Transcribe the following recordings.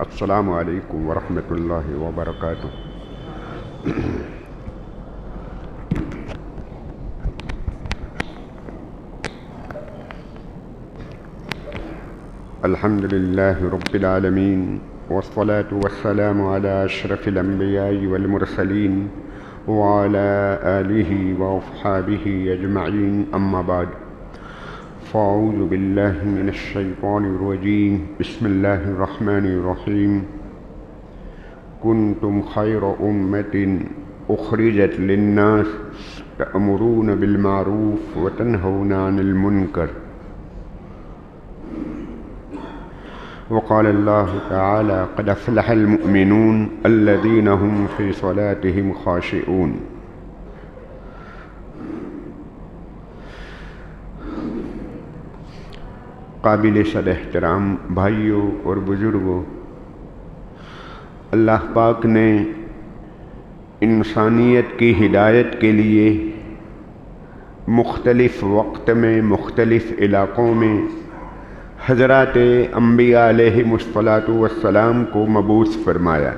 السلام علیکم ورحمۃ اللہ وبرکاتہ۔ الحمد للہ رب العالمین والصلاة والسلام علی اشرف الانبیاء والمرسلین وعلی آلہ واصحابہ اجمعین، اما بعد فاعوذ باللہ من الشیطان الرجیم، بسم اللہ الرحمن الرحیم۔ کنتم خیر امۃ اخرجت للناس تأمرون بالمعروف وتنہون عن المنکر، وقال اللہ تعالی قد افلح المؤمنون الذین هم فی صلاتهم خاشعون۔ قابل صد احترام بھائیوں اور بزرگوں، اللہ پاک نے انسانیت کی ہدایت کے لیے مختلف وقت میں مختلف علاقوں میں حضرات انبیاء علیہم الصلاۃ والسلام کو مبعوث فرمایا۔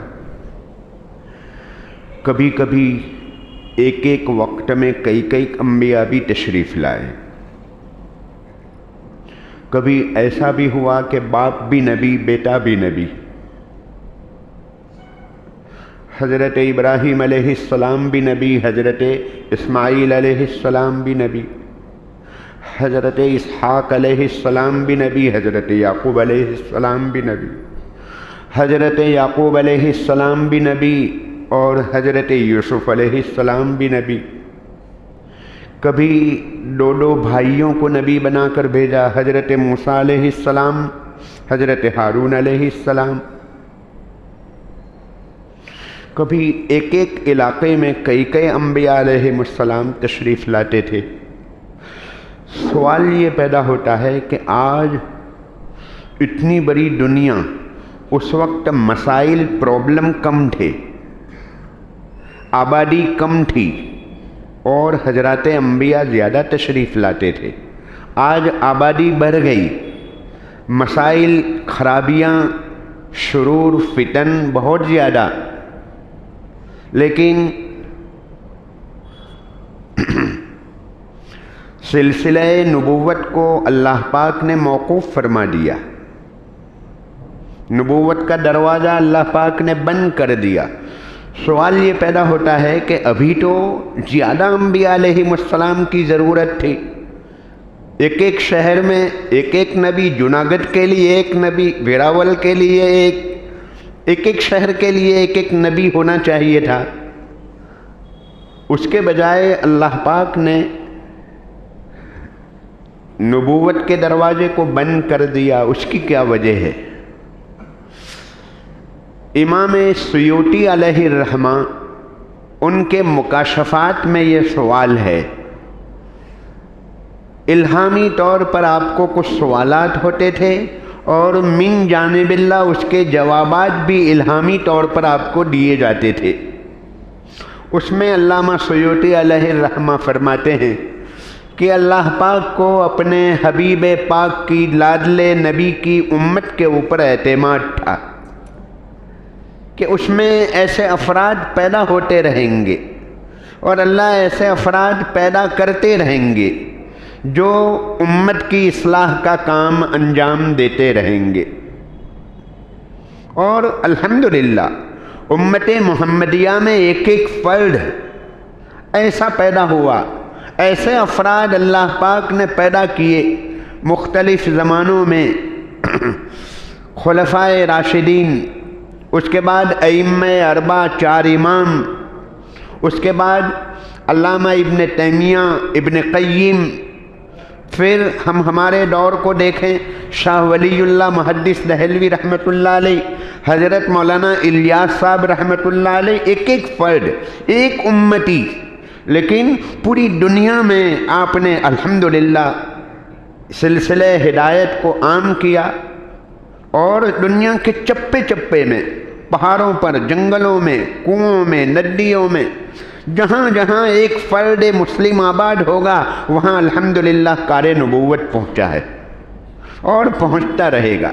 کبھی کبھی ایک ایک وقت میں کئی انبیاء بھی تشریف لائے۔ کبھی ایسا بھی ہوا کہ باپ بھی نبی بیٹا بھی نبی۔ حضرت ابراہیم علیہ السلام بھی نبی، حضرت اسماعیل علیہ السلام بھی نبی، حضرت اسحاق علیہ السلام بھی نبی، حضرت یعقوب علیہ السلام بھی نبی، حضرت یعقوب علیہ السلام بھی نبی، اور حضرت یوسف علیہ السلام بھی نبی۔ کبھی دو بھائیوں کو نبی بنا کر بھیجا، حضرت موسیٰ علیہ السلام، حضرت ہارون علیہ السلام۔ کبھی ایک ایک علاقے میں کئی انبیاء علیہ السلام تشریف لاتے تھے۔ سوال یہ پیدا ہوتا ہے کہ آج اتنی بڑی دنیا، اس وقت مسائل پرابلم کم تھے، آبادی کم تھی، اور حضرات انبیاء زیادہ تشریف لاتے تھے۔ آج آبادی بڑھ گئی، مسائل، خرابیاں، شرور، فتن بہت زیادہ، لیکن سلسلہ نبوت کو اللہ پاک نے موقوف فرما دیا، نبوت کا دروازہ اللہ پاک نے بند کر دیا۔ سوال یہ پیدا ہوتا ہے کہ ابھی تو زیادہ انبیاء علیہ السلام کی ضرورت تھی۔ ایک ایک شہر میں ایک ایک نبی، جوناگڑھ کے لیے ایک نبی، ویراول کے لیے ایک شہر کے لیے ایک نبی ہونا چاہیے تھا۔ اس کے بجائے اللہ پاک نے نبوت کے دروازے کو بند کر دیا۔ اس کی کیا وجہ ہے؟ امام سیوطی علیہ الرحمہ، ان کے مکاشفات میں یہ سوال ہے۔ الہامی طور پر آپ کو کچھ سوالات ہوتے تھے، اور من جانب اللہ اس کے جوابات بھی الہامی طور پر آپ کو دیے جاتے تھے۔ اس میں علامہ سیوطی علیہ الرحمہ فرماتے ہیں کہ اللہ پاک کو اپنے حبیب پاک کی لاڈلے نبی کی امت کے اوپر اعتماد تھا کہ اس میں ایسے افراد پیدا ہوتے رہیں گے، اور اللہ ایسے افراد پیدا کرتے رہیں گے جو امت کی اصلاح کا کام انجام دیتے رہیں گے۔ اور الحمدللہ امت محمدیہ میں ایک ایک فرد ایسا پیدا ہوا، ایسے افراد اللہ پاک نے پیدا کیے مختلف زمانوں میں۔ خلفائے راشدین، اس کے بعد ائمہ اربعہ، 4 امام، اس کے بعد علامہ ابن تیمیہ، ابن قیم، پھر ہم ہمارے دور کو دیکھیں، شاہ ولی اللہ محدث دہلوی رحمۃ اللہ علیہ، حضرت مولانا الیاس صاحب رحمۃ اللہ علیہ، ایک ایک فرد، ایک امتی، لیکن پوری دنیا میں آپ نے الحمدللہ سلسلہ ہدایت کو عام کیا، اور دنیا کے چپے چپے میں، پہاڑوں پر، جنگلوں میں، کنووں میں، ندیوں میں، جہاں جہاں ایک فرد مسلم آباد ہوگا وہاں الحمدللہ کار نبوت پہنچا ہے اور پہنچتا رہے گا۔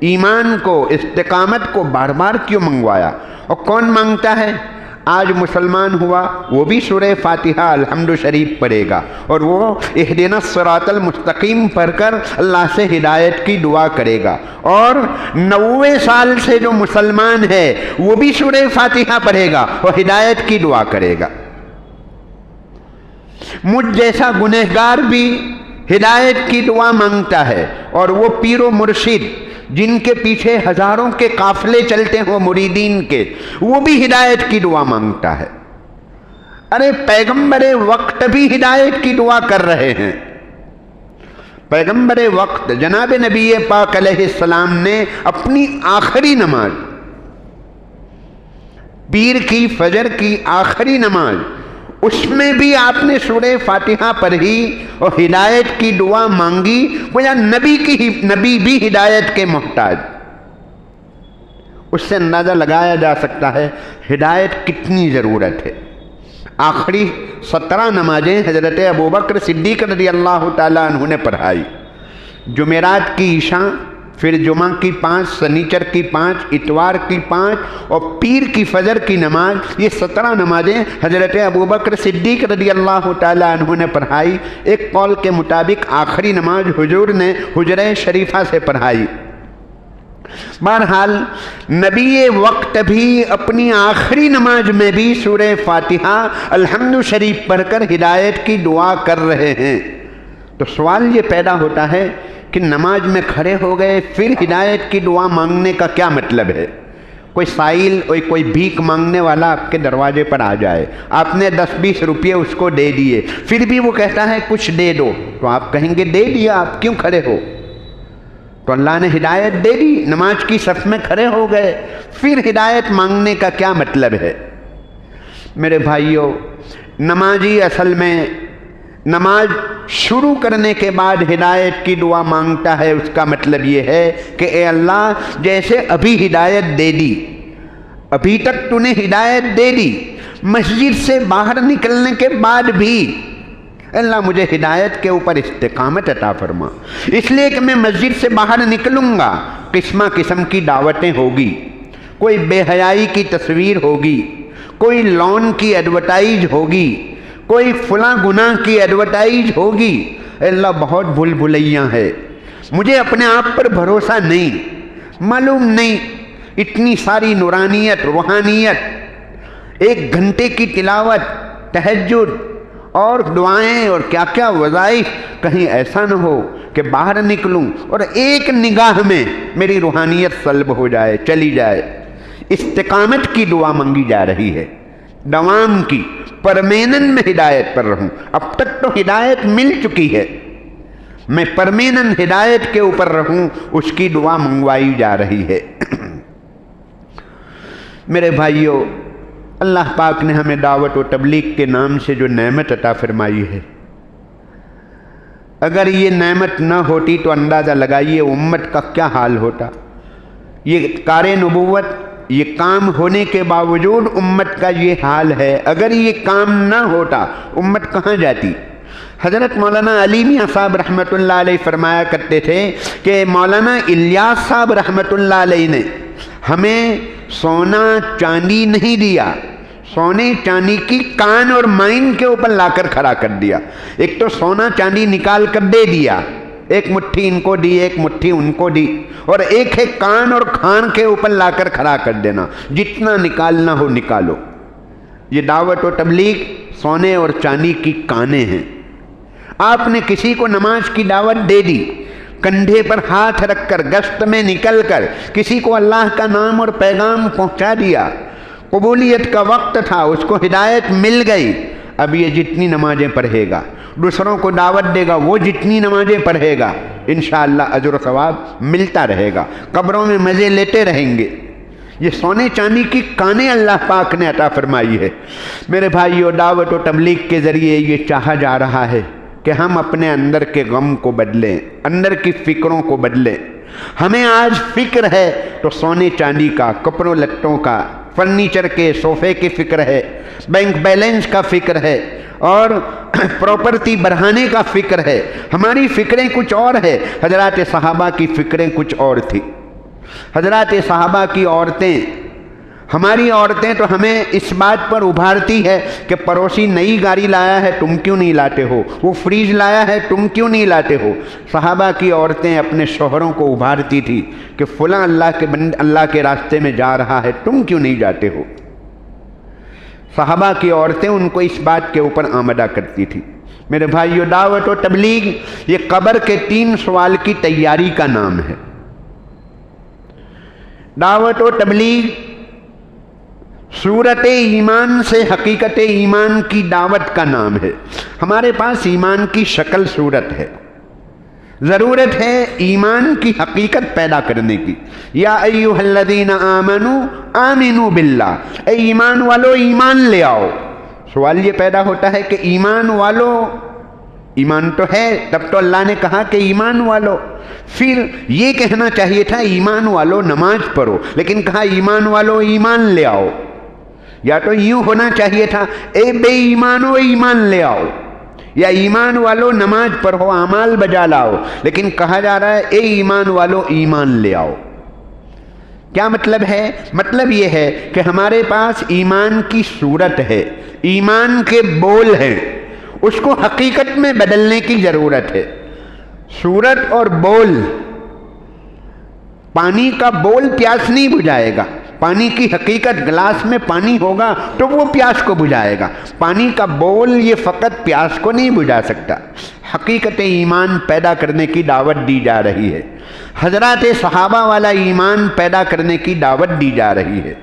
ایمان کو، استقامت کو بار بار کیوں منگوایا؟ اور کون مانگتا ہے؟ آج مسلمان ہوا وہ بھی سورہ فاتحہ الحمد شریف پڑھے گا، اور وہ اہدنا الصراط المستقیم پڑھ کر اللہ سے ہدایت کی دعا کرے گا، اور 90 سال سے جو مسلمان ہے وہ بھی سورہ فاتحہ پڑھے گا اور ہدایت کی دعا کرے گا۔ مجھ جیسا گنہگار بھی ہدایت کی دعا مانگتا ہے، اور وہ پیر و مرشد جن کے پیچھے ہزاروں کے قافلے چلتے ہوں مریدین کے، وہ بھی ہدایت کی دعا مانگتا ہے۔ ارے پیغمبر وقت بھی ہدایت کی دعا کر رہے ہیں۔ پیغمبر وقت جناب نبی پاک علیہ السلام نے اپنی آخری نماز، پیر کی فجر کی آخری نماز، اس میں بھی آپ نے سورہ فاتحہ پڑھی اور ہدایت کی دعا مانگی، گویا نبی بھی ہدایت کے محتاج۔ اس سے اندازہ لگایا جا سکتا ہے ہدایت کتنی ضرورت ہے۔ آخری 17 نمازیں حضرت ابوبکر صدیق رضی اللہ تعالیٰ عنہ نے پڑھائی۔ جمعرات کی عشاء، پھر جمعہ کی 5، سنیچر کی 5، اتوار کی 5 اور پیر کی فجر کی نماز، یہ 17 نمازیں حضرت ابوبکر صدیق رضی اللہ تعالیٰ عنہ نے پڑھائی۔ ایک قول کے مطابق آخری نماز حضور نے حجرہ شریفہ سے پڑھائی۔ بہرحال نبی وقت بھی اپنی آخری نماز میں بھی سورہ فاتحہ الحمد شریف پڑھ کر ہدایت کی دعا کر رہے ہیں۔ تو سوال یہ پیدا ہوتا ہے کہ نماز میں کھڑے ہو گئے پھر ہدایت کی دعا مانگنے کا کیا مطلب ہے؟ کوئی سائل اور کوئی بھیک مانگنے والا آپ کے دروازے پر آ جائے، آپ نے 10-20 روپئے اس کو دے دیے، پھر بھی وہ کہتا ہے کچھ دے دو، تو آپ کہیں گے دے دیا، آپ کیوں کھڑے ہو؟ تو اللہ نے ہدایت دے دی، نماز کی صف میں کھڑے ہو گئے، پھر ہدایت مانگنے کا کیا مطلب ہے؟ میرے بھائیوں، نمازی اصل میں نماز شروع کرنے کے بعد ہدایت کی دعا مانگتا ہے۔ اس کا مطلب یہ ہے کہ اے اللہ، جیسے ابھی ہدایت دے دی، ابھی تک تو نے ہدایت دے دی، مسجد سے باہر نکلنے کے بعد بھی اللہ مجھے ہدایت کے اوپر استقامت عطا فرما، اس لیے کہ میں مسجد سے باہر نکلوں گا، قسم قسم کی دعوتیں ہوگی، کوئی بے حیائی کی تصویر ہوگی، کوئی لون کی ایڈورٹائز ہوگی، کوئی فلاں گناہ کی ایڈورٹائز ہوگی۔ اللہ بہت بھول بھلیاں ہے، مجھے اپنے آپ پر بھروسہ نہیں، معلوم نہیں، اتنی ساری نورانیت، روحانیت، 1 گھنٹے کی تلاوت، تہجد اور دعائیں اور کیا کیا وظائف، کہیں ایسا نہ ہو کہ باہر نکلوں اور ایک نگاہ میں میری روحانیت سلب ہو جائے، چلی جائے۔ استقامت کی دعا مانگی جا رہی ہے، دوام کی، پرمینن میں ہدایت پر رہوں۔ اب تک تو ہدایت مل چکی ہے، میں پرمینن ہدایت کے اوپر رہوں، اس کی دعا منگوائی جا رہی ہے۔ میرے بھائیوں، اللہ پاک نے ہمیں دعوت و تبلیغ کے نام سے جو نعمت عطا فرمائی ہے، اگر یہ نعمت نہ ہوتی تو اندازہ لگائیے امت کا کیا حال ہوتا۔ یہ کار نبوت، یہ کام ہونے کے باوجود امت کا یہ حال ہے، اگر یہ کام نہ ہوتا امت کہاں جاتی؟ حضرت مولانا علی میاں صاحب رحمۃ اللہ علیہ فرمایا کرتے تھے کہ مولانا الیاس صاحب رحمۃ اللہ علیہ نے ہمیں سونا چاندی نہیں دیا، سونے چاندی کی کان اور مائن کے اوپر لا کر کھڑا کر دیا۔ ایک تو سونا چاندی نکال کر دے دیا، ایک مٹھی ان کو دی، ایک مٹھی ان کو دی، اور ایک ہے کان اور کھان کے اوپر لا کر کھڑا کر دینا، جتنا نکالنا ہو نکالو۔ یہ دعوت و تبلیغ سونے اور چاندی کی کانیں ہیں۔ آپ نے کسی کو نماز کی دعوت دے دی، کندھے پر ہاتھ رکھ کر گشت میں نکل کر کسی کو اللہ کا نام اور پیغام پہنچا دیا، قبولیت کا وقت تھا، اس کو ہدایت مل گئی۔ اب یہ جتنی نمازیں پڑھے گا، دوسروں کو دعوت دے گا، وہ جتنی نمازیں پڑھے گا، انشاءاللہ اجر و ثواب ملتا رہے گا، قبروں میں مزے لیتے رہیں گے۔ یہ سونے چاندی کی کانیں اللہ پاک نے عطا فرمائی ہے۔ میرے بھائیو، دعوت و تبلیغ کے ذریعے یہ چاہا جا رہا ہے کہ ہم اپنے اندر کے غم کو بدلیں، اندر کی فکروں کو بدلیں۔ ہمیں آج فکر ہے تو سونے چاندی کا، کپڑوں لٹوں کا، فرنیچر کے، صوفے کی فکر ہے، بینک بیلنس کا فکر ہے، اور پراپرٹی بڑھانے کا فکر ہے۔ ہماری فکریں کچھ اور ہے، حضرات صحابہ کی فکریں کچھ اور تھی۔ حضرات صحابہ کی عورتیں، ہماری عورتیں تو ہمیں اس بات پر ابھارتی ہے کہ پڑوسی نئی گاڑی لایا ہے تم کیوں نہیں لاتے ہو، وہ فریج لایا ہے تم کیوں نہیں لاتے ہو۔ صحابہ کی عورتیں اپنے شوہروں کو ابھارتی تھی کہ فلاں اللہ کے راستے میں جا رہا ہے تم کیوں نہیں جاتے ہو۔ صحابہ کی عورتیں ان کو اس بات کے اوپر آمدہ کرتی تھی۔ میرے بھائیو، دعوت و تبلیغ یہ قبر کے 3 سوال کی تیاری کا نام ہے۔ دعوت و تبلیغ صورت ایمان سے حقیقت ایمان کی دعوت کا نام ہے۔ ہمارے پاس ایمان کی شکل صورت ہے، ضرورت ہے ایمان کی حقیقت پیدا کرنے کی۔ یا ایھا الذین آمنوا آمنوا باللہ، اے ایمان والو ایمان لے آؤ۔ سوال یہ پیدا ہوتا ہے کہ ایمان والو، ایمان تو ہے تب تو اللہ نے کہا کہ ایمان والو، پھر یہ کہنا چاہیے تھا ایمان والو نماز پڑھو، لیکن کہا ایمان والو ایمان لے آؤ۔ یا تو یوں ہونا چاہیے تھا اے بے ایمانو ایمان لے آؤ، یا ایمان والو نماز پڑھو اعمال بجا لاؤ، لیکن کہا جا رہا ہے اے ایمان والو ایمان لے آؤ۔ کیا مطلب ہے؟ مطلب یہ ہے کہ ہمارے پاس ایمان کی صورت ہے، ایمان کے بول ہیں، اس کو حقیقت میں بدلنے کی ضرورت ہے۔ صورت اور بول، پانی کا بول پیاس نہیں بجھائے گا، پانی کی حقیقت گلاس میں پانی ہوگا تو وہ پیاس کو بجھائے گا، پانی کا بول یہ فقط پیاس کو نہیں بجھا سکتا۔ حقیقت ایمان پیدا کرنے کی دعوت دی جا رہی ہے، حضرات صحابہ والا ایمان پیدا کرنے کی دعوت دی جا رہی ہے۔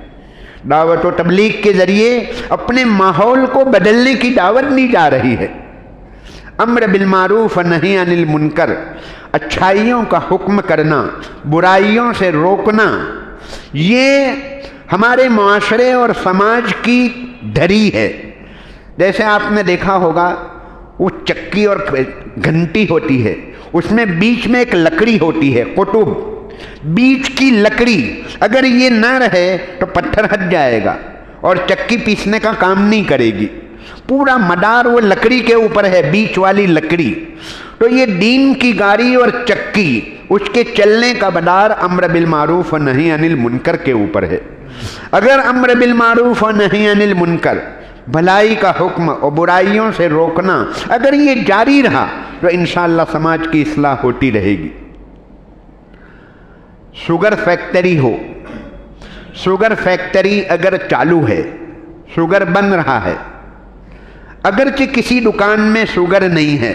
دعوت و تبلیغ کے ذریعے اپنے ماحول کو بدلنے کی دعوت دی جا رہی ہے۔ امر بالمعروف و نہی عن المنکر، اچھائیوں کا حکم کرنا، برائیوں سے روکنا، یہ ہمارے معاشرے اور سماج کی دھری ہے۔ جیسے آپ نے دیکھا ہوگا وہ چکی اور گھنٹی ہوتی ہے، اس میں بیچ میں ایک لکڑی ہوتی ہے، قطب، بیچ کی لکڑی اگر یہ نہ رہے تو پتھر ہٹ جائے گا اور چکی پیسنے کا کام نہیں کرے گی، پورا مدار وہ لکڑی کے اوپر ہے، بیچ والی لکڑی۔ تو یہ دین کی گاڑی اور چکی، اس کے چلنے کا مدار امر بالمعروف و نہی عن المنکر کے اوپر ہے۔ اگر امر بالمعروف و نہی عن المنکر، بھلائی کا حکم اور برائیوں سے روکنا، اگر یہ جاری رہا تو انشاءاللہ سماج کی اصلاح ہوتی رہے گی۔ شوگر فیکٹری ہو، شوگر فیکٹری اگر چالو ہے، شوگر بن رہا ہے، اگرچہ کسی دکان میں شوگر نہیں ہے،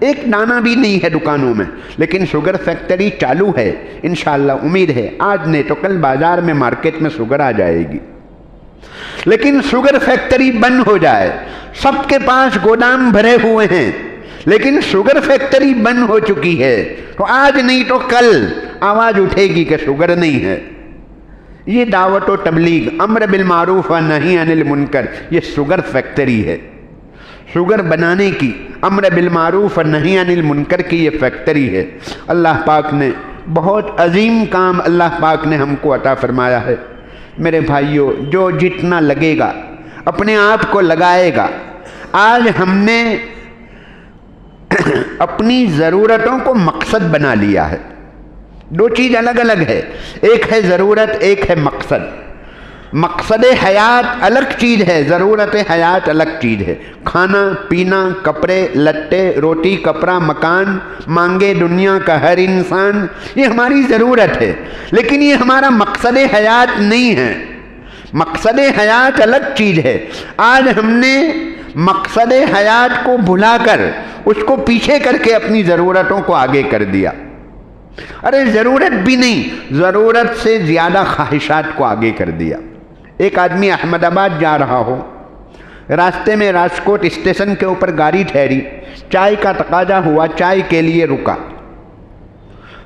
ایک دانہ بھی نہیں ہے دکانوں میں، لیکن شوگر فیکٹری چالو ہے، انشاءاللہ امید ہے آج نہیں تو کل بازار میں مارکیٹ میں شوگر آ جائے گی۔ لیکن شوگر فیکٹری بند ہو جائے، سب کے پاس گودام بھرے ہوئے ہیں، لیکن شوگر فیکٹری بند ہو چکی ہے، تو آج نہیں تو کل آواز اٹھے گی کہ شوگر نہیں ہے۔ یہ دعوت و تبلیغ، امر بالمعروف و نہی عن المنکر، یہ شوگر فیکٹری ہے۔ شوگر بنانے کی، امر بالمعروف و نہی عن المنکر کی یہ فیکٹری ہے۔ اللہ پاک نے بہت عظیم کام اللہ پاک نے ہم کو عطا فرمایا ہے۔ میرے بھائیوں، جو جتنا لگے گا اپنے آپ کو لگائے گا۔ آج ہم نے اپنی ضرورتوں کو مقصد بنا لیا ہے۔ دو چیز الگ الگ ہے، ایک ہے ضرورت، ایک ہے مقصد۔ مقصد حیات الگ چیز ہے، ضرورت حیات الگ چیز ہے۔ کھانا پینا، کپڑے لتے، روٹی کپڑا مکان مانگے دنیا کا ہر انسان، یہ ہماری ضرورت ہے، لیکن یہ ہمارا مقصد حیات نہیں ہے۔ مقصد حیات الگ چیز ہے۔ آج ہم نے مقصد حیات کو بھلا کر اس کو پیچھے کر کے اپنی ضرورتوں کو آگے کر دیا۔ ارے ضرورت بھی نہیں، ضرورت سے زیادہ خواہشات کو آگے کر دیا۔ ایک آدمی احمد آباد جا رہا ہو، راستے میں راجکوٹ اسٹیشن کے اوپر گاڑی ٹھہری، چائے کا تقاضا ہوا، چائے کے لیے رکا۔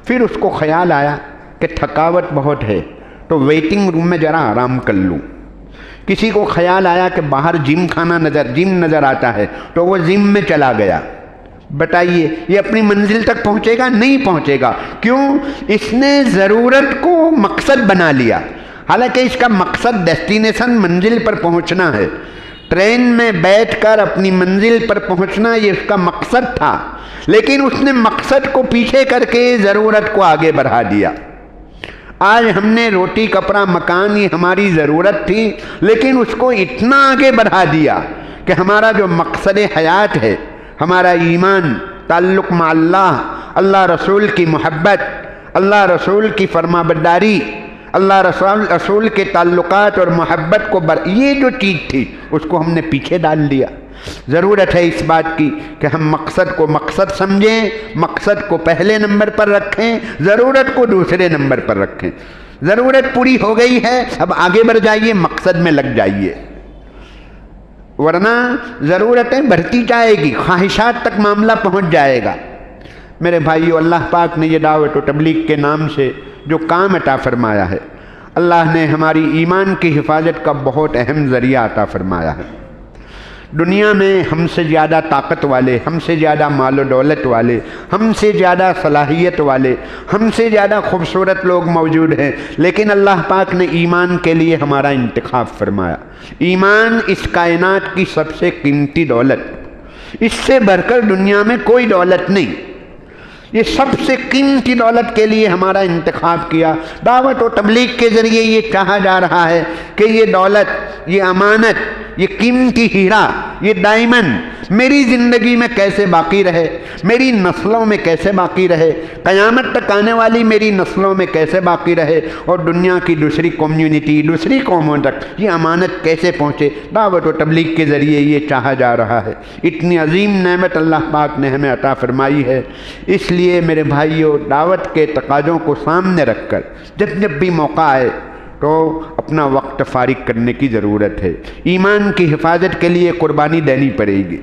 پھر اس کو خیال آیا کہ تھکاوٹ بہت ہے تو ویٹنگ روم میں ذرا آرام کر لوں۔ کسی کو خیال آیا کہ باہر جم نظر آتا ہے تو وہ جم میں چلا گیا۔ بتائیے یہ اپنی منزل تک پہنچے گا؟ نہیں پہنچے گا۔ کیوں؟ اس نے ضرورت کو مقصد بنا لیا، حالانکہ اس کا مقصد ڈیسٹینیشن منزل پر پہنچنا ہے۔ ٹرین میں بیٹھ کر اپنی منزل پر پہنچنا یہ اس کا مقصد تھا، لیکن اس نے مقصد کو پیچھے کر کے ضرورت کو آگے بڑھا دیا۔ آج ہم نے روٹی کپڑا مکان یہ ہماری ضرورت تھی، لیکن اس کو اتنا آگے بڑھا دیا کہ ہمارا جو مقصد حیات ہے، ہمارا ایمان، تعلق مع اللہ، اللہ رسول کی محبت، اللہ رسول کی فرما برداری، اللہ رسول کے تعلقات اور محبت کو یہ جو چیز تھی اس کو ہم نے پیچھے ڈال دیا۔ ضرورت ہے اس بات کی کہ ہم مقصد کو مقصد سمجھیں، مقصد کو پہلے نمبر پر رکھیں، ضرورت کو دوسرے نمبر پر رکھیں۔ ضرورت پوری ہو گئی ہے، اب آگے بڑھ جائیے، مقصد میں لگ جائیے، ورنہ ضرورتیں بڑھتی جائے گی، خواہشات تک معاملہ پہنچ جائے گا۔ میرے بھائیو، اللہ پاک نے یہ دعوت و تبلیغ کے نام سے جو کام عطا فرمایا ہے، اللہ نے ہماری ایمان کی حفاظت کا بہت اہم ذریعہ عطا فرمایا ہے۔ دنیا میں ہم سے زیادہ طاقت والے، ہم سے زیادہ مال و دولت والے، ہم سے زیادہ صلاحیت والے، ہم سے زیادہ خوبصورت لوگ موجود ہیں، لیکن اللہ پاک نے ایمان کے لیے ہمارا انتخاب فرمایا۔ ایمان اس کائنات کی سب سے قیمتی دولت، اس سے بڑھ کر دنیا میں کوئی دولت نہیں، یہ سب سے قیمتی دولت کے لیے ہمارا انتخاب کیا۔ دعوت و تبلیغ کے ذریعے یہ چاہا جا رہا ہے کہ یہ دولت، یہ امانت، یہ قیمتی ہیرا، یہ ڈائمنڈ میری زندگی میں کیسے باقی رہے، میری نسلوں میں کیسے باقی رہے، قیامت تک آنے والی میری نسلوں میں کیسے باقی رہے، اور دنیا کی دوسری کمیونٹی، دوسری قوموں تک یہ امانت کیسے پہنچے۔ دعوت و تبلیغ کے ذریعے یہ چاہا جا رہا ہے۔ اتنی عظیم نعمت اللہ پاک نے ہمیں عطا فرمائی ہے، اس لیے میرے بھائیوں، دعوت کے تقاضوں کو سامنے رکھ کر جب بھی موقع آئے تو اپنا وقت فارغ کرنے کی ضرورت ہے۔ ایمان کی حفاظت کے لیے قربانی دینی پڑے گی۔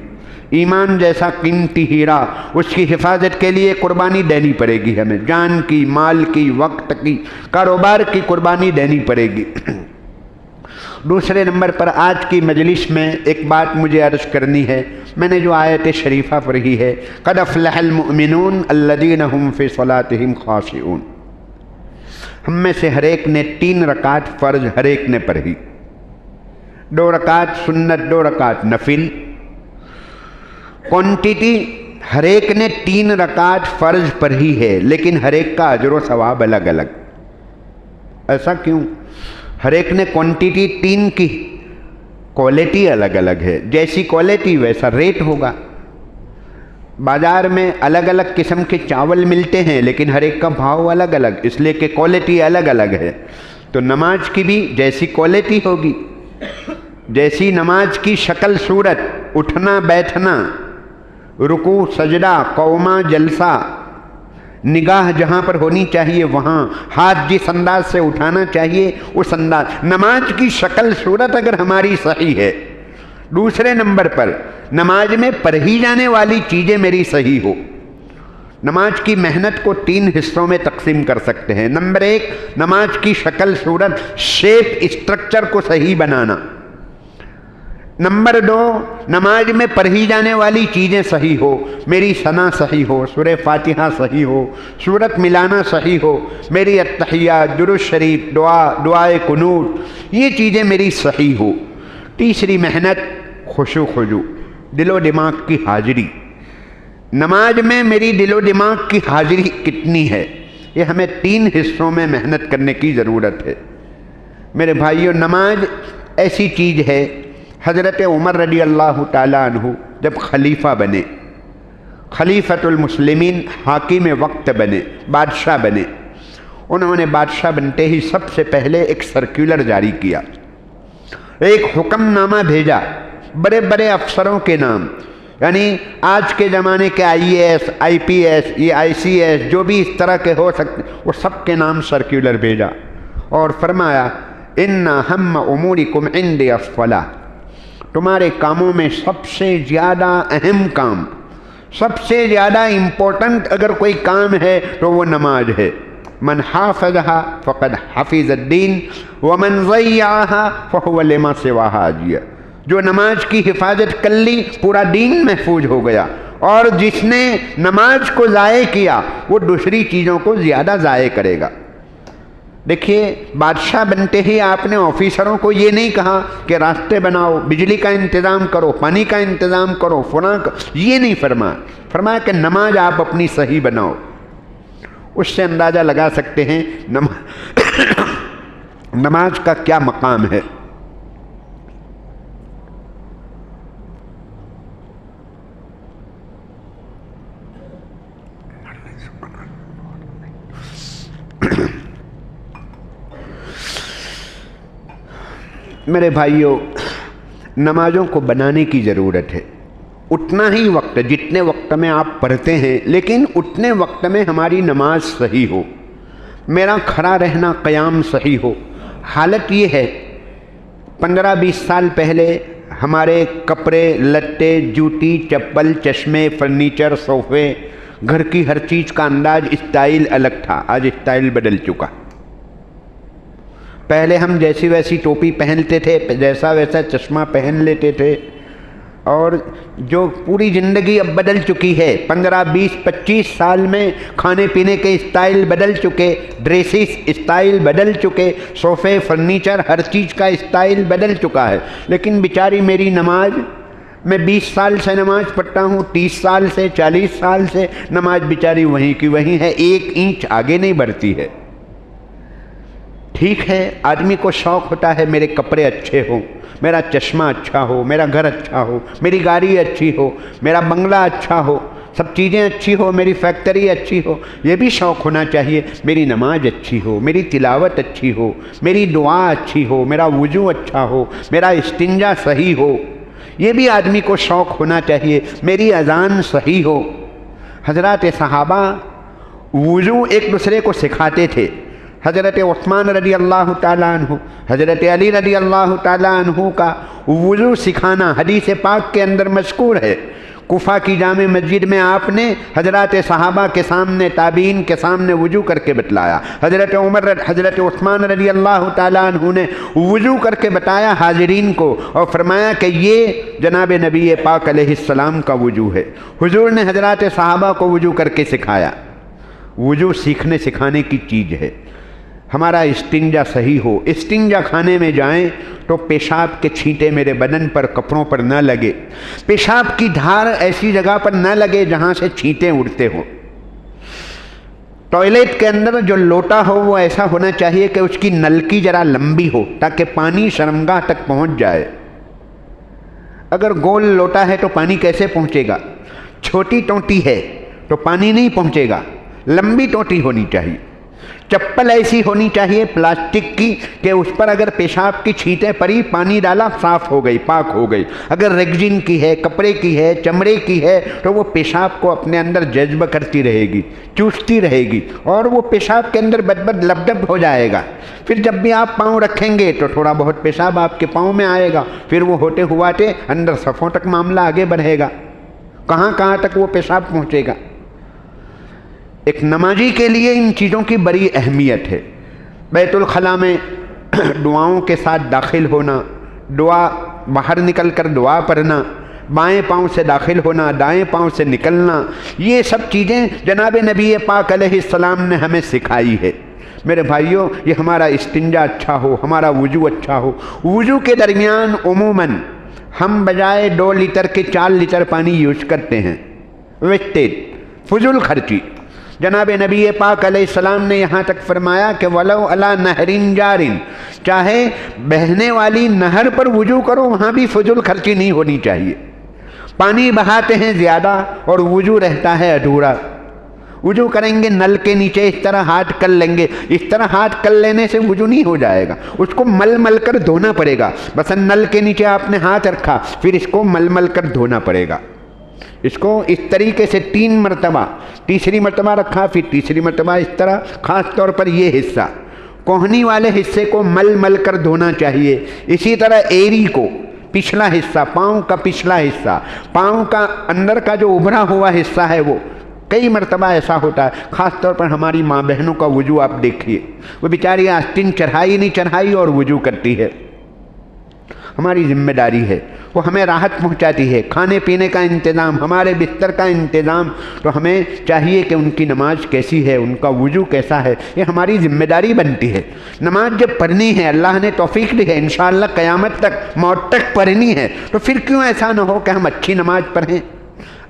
ایمان جیسا قیمتی ہیرا، اس کی حفاظت کے لیے قربانی دینی پڑے گی، ہمیں جان کی، مال کی، وقت کی، کاروبار کی قربانی دینی پڑے گی۔ دوسرے نمبر پر آج کی مجلس میں ایک بات مجھے عرض کرنی ہے۔ میں نے جو آیت شریفہ پڑھی ہے، قد افلح المؤمنون الذین هم فی صلاتهم خاشعون، ہم میں سے ہر ایک نے 3 رکعت فرض ہر ایک نے پڑھی، 2 رکعت سنت، 2 رکعت نفل۔ کوانٹیٹی ہر ایک نے 3 رکعت فرض پڑھی ہے، لیکن ہر ایک کا اجر و ثواب الگ الگ۔ ایسا کیوں؟ ہر ایک نے کوانٹیٹی 3 کی، کوالٹی الگ الگ ہے، جیسی کوالٹی ویسا ریٹ ہوگا۔ بازار میں الگ الگ قسم کے چاول ملتے ہیں، لیکن ہر ایک کا بھاؤ الگ الگ، اس لیے کہ کوالٹی الگ الگ ہے۔ تو نماز کی بھی جیسی کوالٹی ہوگی، جیسی نماز کی شکل صورت، اٹھنا بیٹھنا، رکوع سجدہ، قومہ جلسہ، نگاہ جہاں پر ہونی چاہیے وہاں، ہاتھ جس انداز سے اٹھانا چاہیے اس انداز، نماز کی شکل صورت اگر ہماری صحیح ہے۔ دوسرے نمبر پر نماز میں پڑھی جانے والی چیزیں میری صحیح ہو۔ نماز کی محنت کو 3 حصوں میں تقسیم کر سکتے ہیں۔ نمبر 1، نماز کی شکل صورت، شیپ، اسٹرکچر کو صحیح بنانا۔ نمبر 2، نماز میں پڑھی جانے والی چیزیں صحیح ہو، میری ثنا صحیح ہو، سورہ فاتحہ صحیح ہو، سورت ملانا صحیح ہو، میری التحیات، درود شریف، دعائے قنوت، یہ چیزیں میری صحیح ہو۔ تیسری محنت خشوع خضوع، دل و دماغ کی حاضری۔ نماز میں میری دل و دماغ کی حاضری کتنی ہے، یہ ہمیں 3 حصوں میں محنت کرنے کی ضرورت ہے۔ میرے بھائیو، نماز ایسی چیز ہے، حضرت عمر رضی اللہ تعالیٰ عنہ جب خلیفہ بنے، خلیفۃ المسلمین، حاکم وقت بنے، بادشاہ بنے، انہوں نے بادشاہ بنتے ہی سب سے پہلے ایک سرکولر جاری کیا، ایک حکم نامہ بھیجا بڑے بڑے افسروں کے نام، یعنی آج کے زمانے کے IAS، IPS، یہ ICS جو بھی اس طرح کے ہو سکتے، وہ سب کے نام سرکولر بھیجا اور فرمایا ان اہم امورکم عندی الصلاۃ، تمہارے کاموں میں سب سے زیادہ اہم کام، سب سے زیادہ امپورٹنٹ اگر کوئی کام ہے تو وہ نماز ہے۔ من حافظها فقد حفظ الدین ومن ضیعها فهو لما سواها عاجیہ، جو نماز کی حفاظت کر لی پورا دین محفوظ ہو گیا، اور جس نے نماز کو ضائع کیا وہ دوسری چیزوں کو زیادہ ضائع کرے گا۔ دیکھیے، بادشاہ بنتے ہی آپ نے آفیسروں کو یہ نہیں کہا کہ راستے بناؤ، بجلی کا انتظام کرو، پانی کا انتظام کرو، فلاں، یہ نہیں فرمایا کہ نماز آپ اپنی صحیح بناؤ۔ اس سے اندازہ لگا سکتے ہیں نماز کا کیا مقام ہے۔ میرے بھائیوں، نمازوں کو بنانے کی ضرورت ہے۔ اتنا ہی وقت جتنے وقت میں آپ پڑھتے ہیں، لیکن اتنے وقت میں ہماری نماز صحیح ہو، میرا کھڑا رہنا قیام صحیح ہو۔ حالت یہ ہے 15-20 سال پہلے ہمارے کپڑے لتے، جوتی چپل، چشمے، فرنیچر، صوفے، گھر کی ہر چیز کا انداز، اسٹائل الگ تھا۔ آج اسٹائل بدل چکا۔ پہلے ہم جیسی ویسی ٹوپی پہنتے تھے، جیسا ویسا چشمہ پہن لیتے تھے، اور جو پوری زندگی اب بدل چکی ہے۔ 15-20-25 سال میں کھانے پینے کے اسٹائل بدل چکے، ڈریسز اسٹائل بدل چکے، صوفے، فرنیچر، ہر چیز کا اسٹائل بدل چکا ہے۔ لیکن بیچاری میری نماز، میں 20 سال سے نماز پڑھتا ہوں، 30 سال سے، 40 سال سے نماز بیچاری وہیں کی وہیں ہے، 1 انچ آگے نہیں بڑھتی ہے۔ ٹھیک ہے، آدمی کو شوق ہوتا ہے میرے کپڑے اچھے ہوں، میرا چشمہ اچھا ہو، میرا گھر اچھا ہو، میری گاڑی اچھی ہو، میرا بنگلہ اچھا ہو، سب چیزیں اچھی ہو، میری فیکٹری اچھی ہو، یہ بھی شوق ہونا چاہیے۔ میری نماز اچھی ہو، میری تلاوت اچھی ہو، میری دعا اچھی ہو، میرا وضو اچھا ہو، میرا استنجا صحیح ہو، یہ بھی آدمی کو شوق ہونا چاہیے۔ میری اذان صحیح ہو۔ حضرات صحابہ وضو ایک دوسرے کو سکھاتے تھے۔ حضرت عثمان رضی اللہ تعالیٰ عنہ، حضرت علی رضی اللہ تعالیٰ عنہ کا وضو سکھانا حدیث پاک کے اندر مذکور ہے۔ کوفہ کی جامع مسجد میں آپ نے حضرات صحابہ کے سامنے، تابعین کے سامنے وضو کر کے بتلایا۔ حضرت عثمان رضی اللہ تعالیٰ عنہ نے وضو کر کے بتایا حاضرین کو، اور فرمایا کہ یہ جناب نبی پاک علیہ السلام کا وضو ہے۔ حضور نے حضرات صحابہ کو وضو کر کے سکھایا۔ وضو سیکھنے سکھانے کی چیز ہے۔ ہمارا استنجا صحیح ہو۔ استنجا خانے میں جائیں تو پیشاب کے چھینٹے میرے بدن پر، کپڑوں پر نہ لگے، پیشاب کی دھار ایسی جگہ پر نہ لگے جہاں سے چھینٹے اڑتے ہوں۔ ٹوائلٹ کے اندر جو لوٹا ہو وہ ایسا ہونا چاہیے کہ اس کی نلکی ذرا لمبی ہو تاکہ پانی شرمگاہ تک پہنچ جائے۔ اگر گول لوٹا ہے تو پانی کیسے پہنچے گا؟ چھوٹی ٹوٹی ہے تو پانی نہیں پہنچے گا، لمبی ٹوٹی ہونی چاہیے۔ چپل ایسی ہونی چاہیے پلاسٹک کی کہ اس پر اگر پیشاب کی چھینٹیں پڑی، پانی ڈالا، صاف ہو گئی، پاک ہو گئی۔ اگر ریگزین کی ہے، کپڑے کی ہے، چمڑے کی ہے تو وہ پیشاب کو اپنے اندر جذب کرتی رہے گی، چوستی رہے گی، اور وہ پیشاب کے اندر بد لبڈب ہو جائے گا۔ پھر جب بھی آپ پاؤں رکھیں گے تو تھوڑا بہت پیشاب آپ کے پاؤں میں آئے گا، پھر وہ ہوتے ہواتے اندر صفوں تک معاملہ آگے بڑھے گا، کہاں تک وہ پیشاب پہنچے گا۔ ایک نمازی کے لیے ان چیزوں کی بڑی اہمیت ہے۔ بیت الخلاء میں دعاؤں کے ساتھ داخل ہونا، دعا باہر نکل کر دعا پڑھنا، بائیں پاؤں سے داخل ہونا، دائیں پاؤں سے نکلنا، یہ سب چیزیں جناب نبی پاک علیہ السلام نے ہمیں سکھائی ہے۔ میرے بھائیوں، یہ ہمارا استنجا اچھا ہو، ہمارا وضو اچھا ہو۔ وضو کے درمیان عموماً ہم بجائے 2 لیٹر کے 4 لیٹر پانی یوز کرتے ہیں، ویسٹیج، فضول خرچی۔ جناب نبی پاک علیہ السلام نے یہاں تک فرمایا کہ وَلَوْ عَلَى نَهْرٍ جَارٍ، چاہے بہنے والی نہر پر وضو کرو، وہاں بھی فضول خرچی نہیں ہونی چاہیے۔ پانی بہاتے ہیں زیادہ اور وضو رہتا ہے ادھورا۔ وضو کریں گے نل کے نیچے، اس طرح ہاتھ کر لیں گے، اس طرح ہاتھ کر لینے سے وضو نہیں ہو جائے گا، اس کو مل کر دھونا پڑے گا۔ بس نل کے نیچے آپ نے ہاتھ رکھا، پھر اس کو مل کر دھونا پڑے گا۔ اس کو اس طریقے سے 3 مرتبہ، تیسری مرتبہ رکھا، پھر تیسری مرتبہ، اس طرح خاص طور پر یہ حصہ کوہنی والے حصے کو مل کر دھونا چاہیے۔ اسی طرح ایری کو، پچھلا حصہ، پاؤں کا پچھلا حصہ، پاؤں کا اندر کا جو ابھرا ہوا حصہ ہے، وہ کئی مرتبہ ایسا ہوتا ہے۔ خاص طور پر ہماری ماں بہنوں کا وضو آپ دیکھیے، وہ بیچاری آستین چڑھائی نہیں چڑھائی اور وضو کرتی ہے۔ ہماری ذمہ داری ہے، وہ ہمیں راحت پہنچاتی ہے۔ کھانے پینے کا انتظام، ہمارے بستر کا انتظام، تو ہمیں چاہیے کہ ان کی نماز کیسی ہے، ان کا وضو کیسا ہے، یہ ہماری ذمہ داری بنتی ہے۔ نماز جب پڑھنی ہے، اللہ نے توفیق دی ہے، انشاءاللہ قیامت تک، موت تک پڑھنی ہے، تو پھر کیوں ایسا نہ ہو کہ ہم اچھی نماز پڑھیں،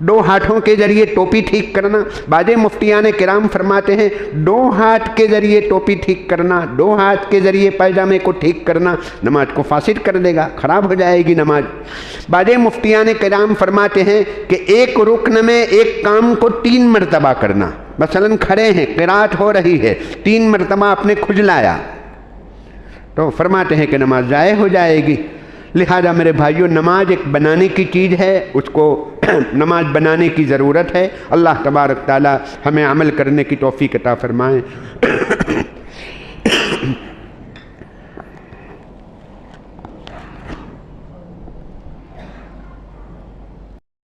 دو ہاتھوں کے ذریعے ٹوپی ٹھیک کرنا، بعض مفتیان کرام فرماتے ہیں دو ہاتھ کے ذریعے ٹوپی ٹھیک کرنا، دو ہاتھ کے ذریعے پائجامے کو ٹھیک کرنا نماز کو فاسد کر دے گا، خراب ہو جائے گی نماز۔ بعض مفتیان کرام فرماتے ہیں کہ ایک رکن میں ایک کام کو 3 مرتبہ کرنا، مثلا کھڑے ہیں قرات ہو رہی ہے 3 مرتبہ آپ نے کھجلایا تو فرماتے ہیں کہ نماز ضائع ہو جائے گی۔ لہذا میرے بھائیوں نماز ایک بنانے کی چیز ہے، اس کو نماز بنانے کی ضرورت ہے۔ اللہ تبارک تعالی ہمیں عمل کرنے کی توفیق عطا فرمائے۔